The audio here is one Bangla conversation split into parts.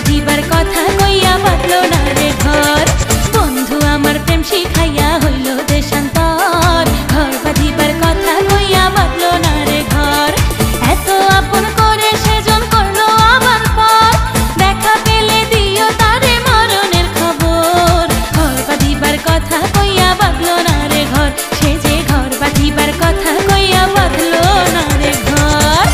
বাঁধিবার কথা কইয়া বাঁধলো না রে ঘর। বন্ধু আমার প্রেম শিখাইয়া হইল দেশান্তর, ঘর বাঁধিবার কথা কইয়া বাঁধলো না রে ঘর। এত আপন করে সেজন করলো আবার পর, দেখা পেলে দিও তারে মরণের খবর। ঘর বাঁধিবার কথা কইয়া বাঁধলো না রে ঘর, সে যে ঘর বাঁধিবার কথা কইয়া বাঁধলো না রে ঘর।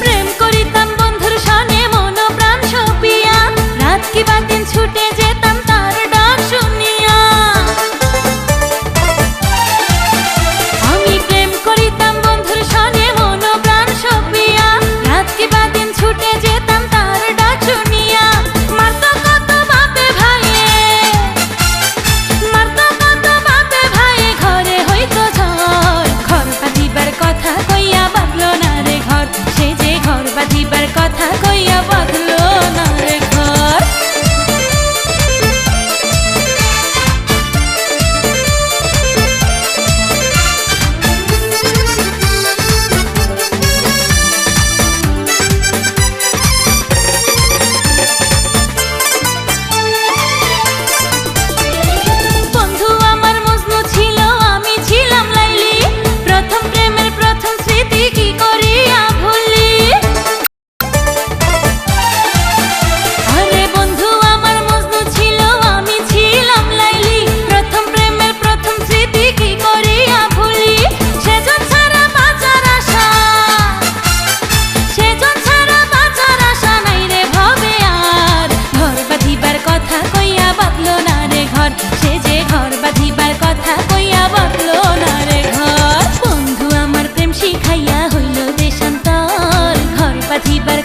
প্রেম করিতাম বন্ধুর সনে মন প্রাণ সপিয়া, রাত কি বা দিন ছুটে যেতাম তার ডাক শুনিয়া। আমি প্রেম করিতাম বন্ধুর সনে মন প্রাণ সপিয়া, রাত কি বা দিন ছুটে যেতাম তার ডাক শুনিয়া। মারতো কত বাপে ভাইয়ে, মারতো কত বাপে ভাইয়ে, ঘরে হইতো ঝড়। ঘর বাঁধিবার কথা কইয়া বাঁধলো না রে ঘর, সে যে ঘর বাঁধিবার কথা কইয়া বাঁধলো না রে ঘর। বন্ধু আমার মজনু ছিল, আমি ছিলাম লাইলি, প্রথম প্রেমের প্রথম স্মৃতি কি করিয়া ভুলি। আরে বন্ধু আমার মজনু ছিল, আমি ছিলাম লাইলি, প্রথম প্রেমের প্রথম স্মৃতি কি করিয়া ভুলি। সেজন ছাড়া বাঁচার আশা, সেজন ছাড়া বাঁচার আশা নাই রে ভবে আর। ঘর বাঁধিবার কথা কইয়া বাঁধলো না রে ঘর, সে যে ঘর বাঁধিবার কথা কইয়া বাঁধলো না রে ঘর। বন্ধু আমার প্রেম শিখাইয়া হইল দেশান্তর, ঘর বাঁধিবার